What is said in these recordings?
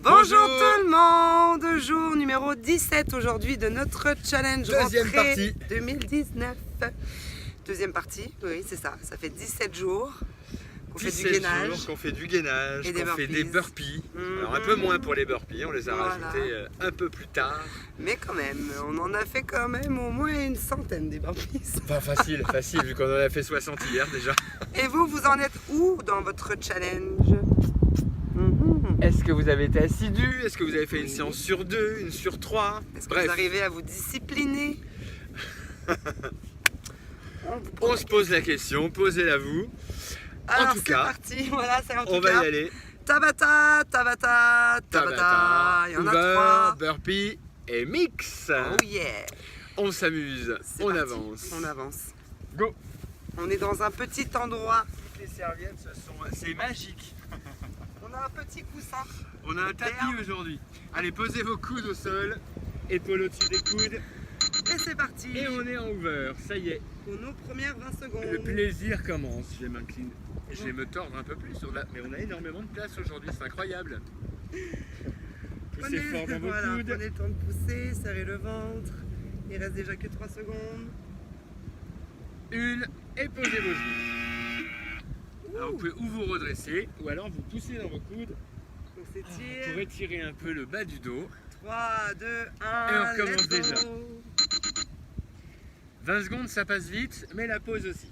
Bonjour tout le monde, jour numéro 17 aujourd'hui de notre challenge Deuxième rentrée partie 2019. Deuxième partie, oui c'est ça, ça fait 17 jours qu'on fait du 17 gainage. jours qu'on fait du gainage, Et des qu'on fait des burpees. Alors un peu moins pour les burpees, on les a Voilà. rajoutés un peu plus tard. Mais quand même, on en a fait quand même au moins une centaine des burpees. Pas facile, vu qu'on en a fait 60 hier déjà. Et vous en êtes où dans votre challenge? Est-ce que vous avez été assidu? Est-ce que vous avez fait une séance sur 2, une sur 3? Est-ce que vous arrivez à vous discipliner? On se pose la question, posez-la vous. Alors en tout c'est cas, parti, voilà, c'est en tout on cas. va y aller. Tabata, Tabata, Tabata, il y en a Hoover, 3. burpee et mix. Oh yeah. On s'amuse, C'est on parti. avance. On avance. Go. On est dans un petit endroit. Les serviettes, c'est magique. On a un petit coussin. On a un tapis aujourd'hui. Allez, posez vos coudes au sol, épaules au-dessus des coudes. Et c'est parti. Et on est en Hoover, ça y est. Pour nos premières 20 secondes. Le plaisir commence. Je vais m'incliner. Je vais me tordre un peu plus. Mais on a énormément de place aujourd'hui, c'est incroyable. Poussez fort dans vos coudes. Prenez le temps de pousser, serrez le ventre. Il reste déjà que 3 secondes. Une, et posez vos genoux. Alors vous pouvez ou vous redresser, ou alors vous poussez dans vos coudes On s'étire. pour étirer un peu le bas du dos. 3, 2, 1. Et on recommence let's déjà. go. 20 secondes, ça passe vite, mais la pause aussi.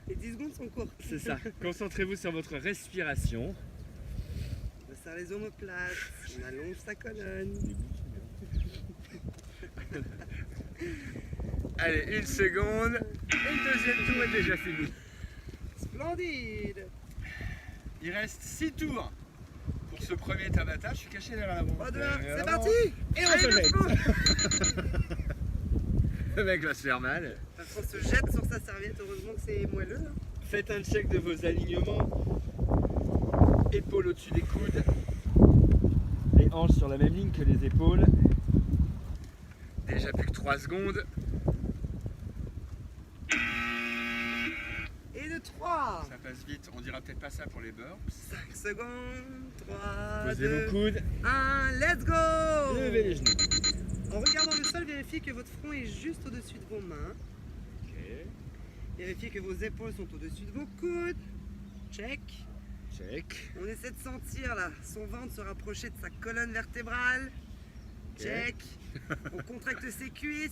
Les 10 secondes sont courtes. C'est ça. Concentrez-vous sur votre respiration. On serre les omoplates, on allonge sa colonne. Allez, une seconde. Et le deuxième tour est déjà fini. Splendide. Il reste 6 tours pour ce premier Tabata. Je suis caché derrière la bombe. 3, 2, 1, c'est parti. Et on Allez, se let's jette. go. Le mec va se faire mal. On se jette sur sa serviette, heureusement que c'est moelleux. Hein. Faites un check de vos alignements. Épaules au-dessus des coudes. Les hanches sur la même ligne que les épaules. Déjà plus que 3 secondes. Et de 3. Ça passe vite. On dira peut-être pas ça pour les burps. 5 secondes. 3, Posez 2, vos coudes. 1, let's go. Levez les genoux. En regardant le sol, vérifiez que votre front est juste au-dessus de vos mains. Ok. Vérifiez que vos épaules sont au-dessus de vos coudes. Check. Check. On essaie de sentir là, son ventre se rapprocher de sa colonne vertébrale. Ok. Check. On contracte ses cuisses.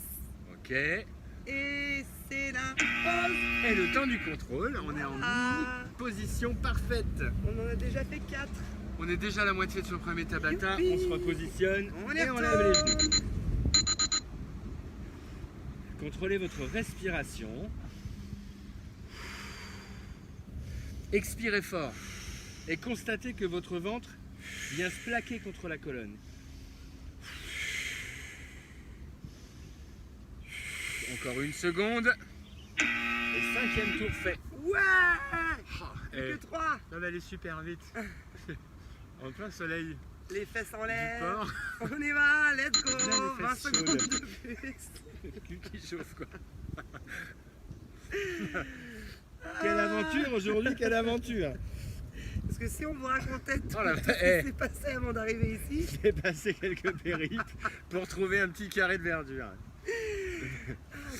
Ok. Et c'est la pause. Et le temps du contrôle, on est en Voilà. position parfaite. On en a déjà fait 4. On est déjà à la moitié de ce premier Tabata. Youpi. On se repositionne On y et on lève les retourne. genoux. Contrôlez votre respiration. Expirez fort et constatez que votre ventre vient se plaquer contre la colonne. Encore une seconde. Et 5e tour fait. Ouais. Et- Que 3. Ça va aller super vite. En plein soleil Les fesses en du l'air. port. On y va, let's go. Bien les 20 fesses secondes chaudes. de plus. Le cul qui chauffe quoi. Quelle aventure aujourd'hui, quelle aventure. Parce que si on vous racontait tout Oh la ce qui va- s'est passé avant d'arriver ici, J'ai passé quelques périples pour trouver un petit carré de verdure.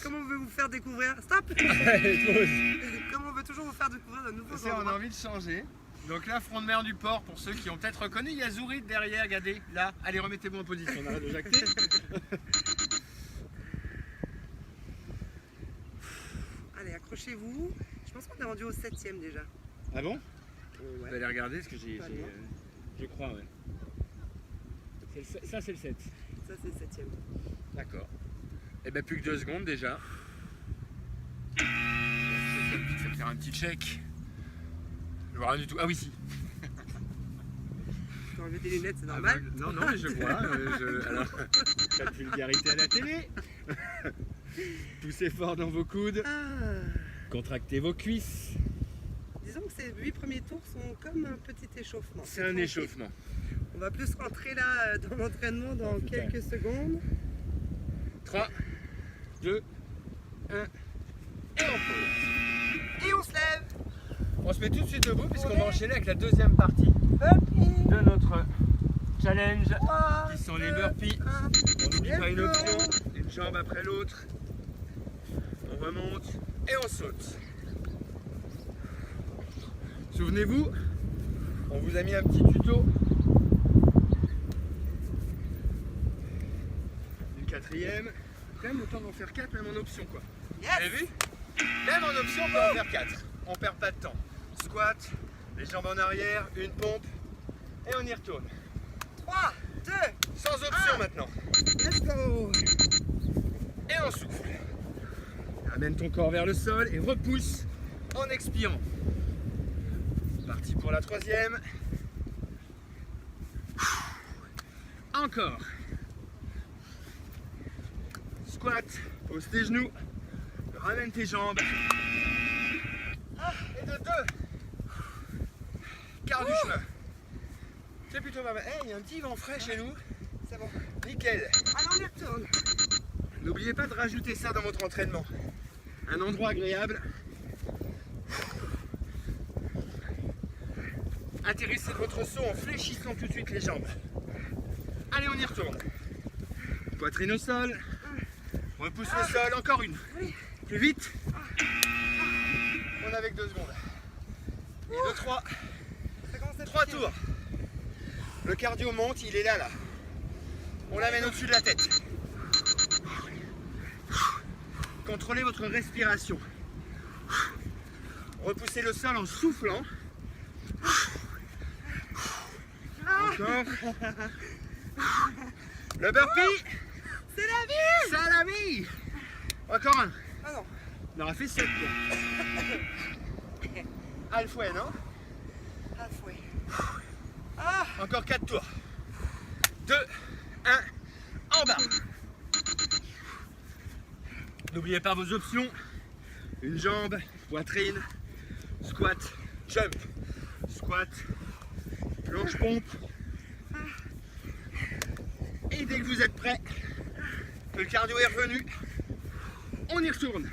comment on veut vous faire découvrir? Stop. Allez, pause. Comment on veut toujours vous faire découvrir de nouveaux On a endroits. envie de changer. Donc là, front de mer du port, pour ceux qui ont peut-être reconnu, il y a Zourid derrière, regardez, là. Allez, remettez-moi en position, on arrête de jacter. Allez, accrochez-vous. Je pense qu'on est rendu au 7e déjà. Ah bon? Ouais. Vous allez regarder ce que j'ai... Pas loin. Je crois, ouais. Ça, c'est le 7. Ça, c'est le 7e. D'accord. Et bien, plus que 2 secondes déjà. Je vais vite fait faire un petit check. Je vois rien du tout. Ah oui, si. Tu as enlevé tes lunettes, c'est normal. Non, non, mais je vois. Alors, pas de vulgarité à la télé. Poussez fort dans vos coudes. Ah. Contractez vos cuisses. Disons que ces 8 premiers tours sont comme un petit échauffement. C'est un échauffement. On va plus rentrer là dans l'entraînement dans Super. quelques secondes. 3, 2, 1. Et on pose. Et on se lève. On se met tout de suite debout puisqu'on va enchaîner avec la deuxième partie Burpee. de challenge 3, qui sont les burpees. 1. On n'oublie pas une option, une jambe après l'autre. On remonte et on saute. Souvenez-vous, on vous a mis un petit tuto. Une quatrième. Quand même le temps d'en faire 4, même en option quoi. Yes. Vous avez vu? Même en option, on peut en faire 4. On perd pas de temps. Squat, les jambes en arrière, une pompe et on y retourne. 3, 2, Sans option maintenant. let's go. Et on souffle. Amène ton corps vers le sol et repousse en expirant. Parti pour la troisième. Encore. Squat, pose tes genoux, ramène tes jambes. Et de 2. Quart du chemin. C'est plutôt pas mal. Eh, il y a un petit vent frais chez nous. C'est bon. Nickel. Allez, on y retourne. N'oubliez pas de rajouter ça dans votre entraînement. Un endroit agréable. Atterrissez votre saut en fléchissant tout de suite les jambes. Allez, on y retourne. Poitrine au sol. Repousse le sol, encore une. Plus vite. On a avec 2 secondes. Et de 3. Ça commence à 3 piquer. tours. Le cardio monte, il est là, là. On l'amène au-dessus de la tête. Contrôlez votre respiration. Repoussez le sol en soufflant. Encore. Le burpee, C'est la vie. c'est la vie. Encore un. Ah non. On aura fait 7 tours. Halfway, non? Halfway. Ah, Encore 4 tours. 2, 1, en bas. N'oubliez pas vos options. Une jambe, poitrine, squat, jump. Squat, planche pompe. Et dès que vous êtes prêts, que le cardio est revenu, on y retourne.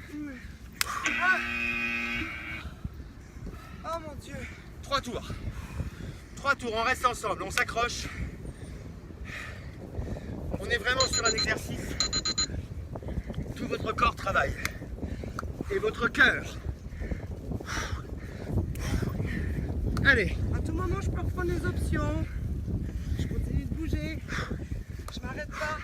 oh mon Dieu. 3 tours. 3 tours, on reste ensemble, on s'accroche. On est vraiment sur un exercice. Tout votre corps travaille. Et votre cœur. Allez, À tout moment, je peux reprendre les options. Je continue de bouger. Je m'arrête pas.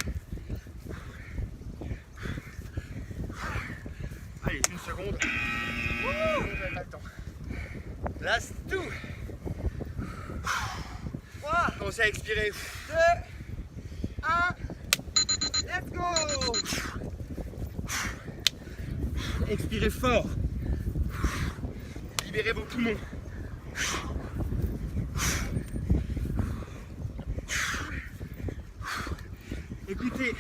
allez, une seconde. J'avais pas le temps. Last 2. 3, Commencez à expirer. 2, 1. Let's go. Expirez fort. Libérez vos poumons. Écoutez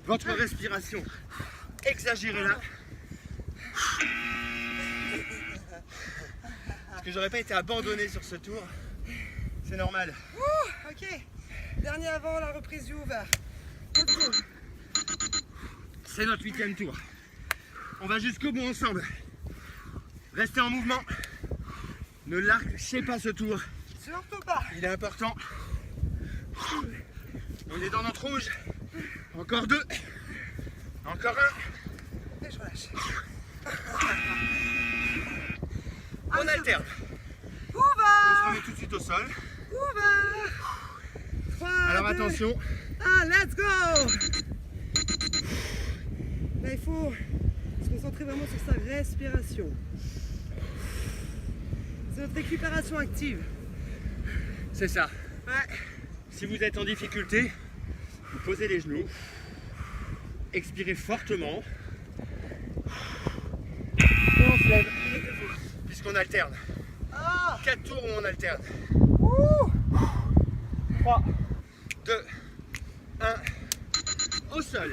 votre respiration. Exagérez-la. Parce que j'aurais pas été abandonné sur ce tour. C'est normal. Ok. Dernier avant la reprise du ouvert. Ok. C'est notre 8e tour. On va jusqu'au bout ensemble. Restez en mouvement. Ne lâchez pas ce tour. Surtout pas. Il est important. On est dans notre rouge. Encore 2. Encore 1. Et je relâche. On alterne. On se Ouvert. remet tout de suite au sol. Ouvert. 3, Alors 2, attention. 1, let's go. Là, il faut se concentrer vraiment sur sa respiration. C'est notre récupération active. C'est ça. Ouais. Si vous êtes en difficulté, vous posez les genoux. Expirez fortement. Et on se lève. Puisqu'on alterne. Ah. 4 tours où on alterne. Ouh. 3, 2, 1. Au sol.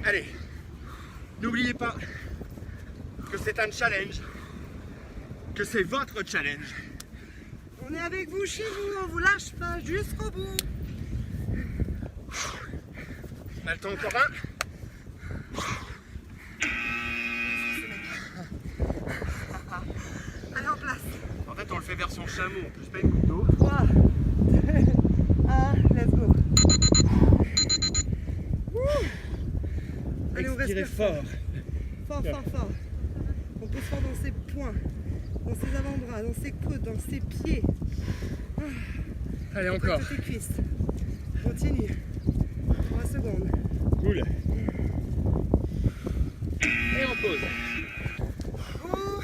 Allez. N'oubliez pas que c'est un challenge. Que c'est votre challenge. On est avec vous chez vous, on vous lâche pas jusqu'au bout. On a le temps encore un. Allez en place. En fait, on le fait fait version chameau, en plus pas une goutte d'eau. 3, 2, 1, let's go. Allez, on Expirez respire fort. fort, fort, fort. On pose fort dans ses poings, dans ses avant-bras, dans ses coudes, dans ses pieds. Allez, encore. Toutes tes cuisses. Continue. 3 secondes. Cool. Et on pose. Oh,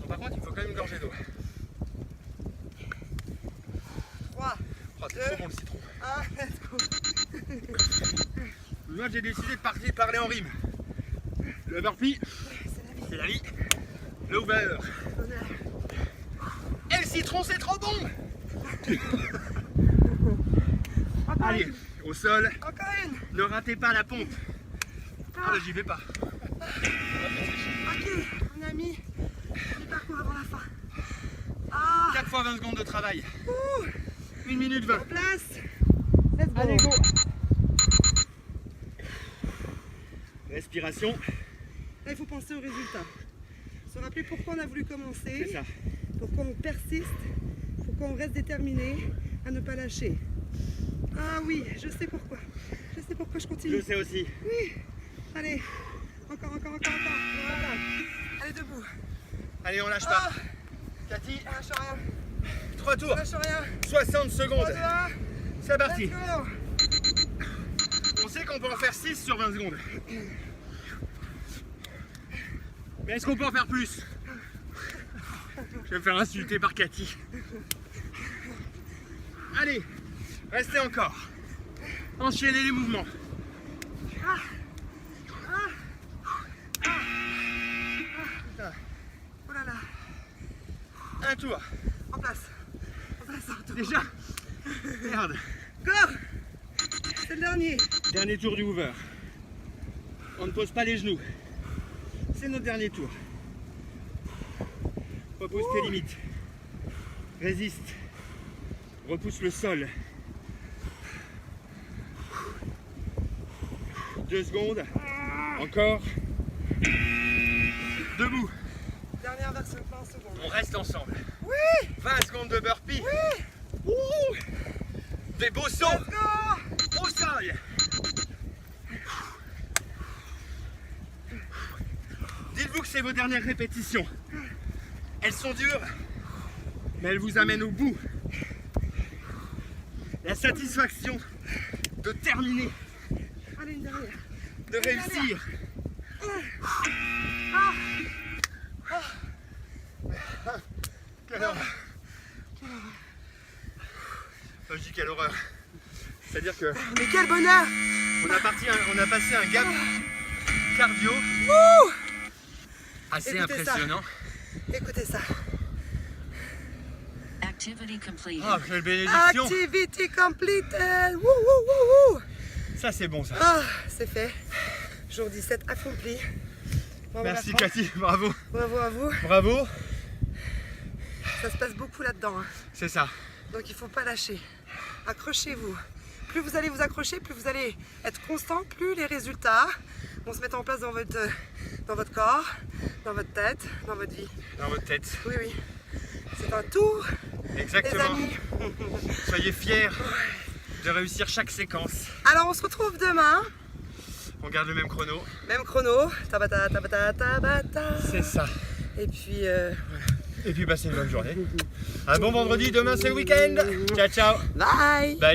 Bon, par contre, il faut quand même une gorgée d'eau. 3, Oh, c'est trop bon le citron. 1, let's go. Moi, j'ai décidé de parler en rime. Le burpee, c'est la vie. L'over. Et le citron, c'est trop bon. Encore Allez, une. au sol, Encore une. ne ratez pas la pompe. Ah, bah, j'y vais pas. Ok, on a mis du parcours avant la fin. Ah, 4 fois 20 secondes de travail. ouh, 1 minute 20. en place. Let's go. Allez, go. Respiration, Là, il faut penser au résultat. Se rappeler pourquoi on a voulu commencer, c'est ça. pourquoi on persiste, pourquoi on reste déterminé à ne pas lâcher. Ah oui, je sais pourquoi. Je sais pourquoi je continue. Je sais aussi. Oui. Allez, encore. Voilà. Allez, debout. Allez, on lâche pas. Ah, Cathy, lâche rien. 3 tours, Lâche rien. 60 secondes. 3, 2, 1. C'est parti. Let's go. On sait qu'on peut en faire 6 sur 20 secondes. Mais est-ce qu'on peut en faire plus? Je vais me faire insulter par Cathy. Allez, restez encore. Enchaînez les mouvements. Oh là là. Un tour. En place. En tour. Déjà? Merde. Go. C'est le dernier. Dernier tour du Hoover. On ne pose pas les genoux. C'est notre dernier tour. Repousse tes limites. Résiste. Repousse le sol. 2 secondes. Encore. Debout. Dernière version, 20 secondes. On reste ensemble. Oui. 20 secondes de burpee. Oui. Ouh. Des beaux sauts Let's go. au sol. Dites-vous que c'est vos dernières répétitions. Elles sont dures, mais elles vous amènent au bout. La satisfaction de terminer, Allez, une dernière. de réussir. Quelle horreur. Enfin, je dis quelle horreur. C'est-à-dire que Mais quel bonheur. on a passé un gap cardio assez Écoutez ça. impressionnant. Écoutez ça. Activity completed. Ah, quelle bénédiction. Activity completed. Wouh, wouh, wouh, wouh. Ça c'est bon ça. Ah, c'est fait. Jour 17 accompli. Bravo, Merci la France. Cathy, bravo. Bravo à vous. Bravo. Ça se passe beaucoup là-dedans, hein. C'est ça. Donc il ne faut pas lâcher. Accrochez-vous. Plus vous allez vous accrocher, plus vous allez être constant, plus les résultats vont se mettre en place dans votre corps, dans votre tête, dans votre vie. Dans votre tête. Oui, oui. C'est un tour, les Exactement. amis. Soyez fiers de réussir chaque séquence. Alors on se retrouve demain. On garde le même chrono. Même chrono. Tabata, tabata, tabata. C'est ça. Et puis... Et puis passez une bonne journée. Un bon vendredi, demain c'est le week-end. Ciao ciao. Bye. Bye.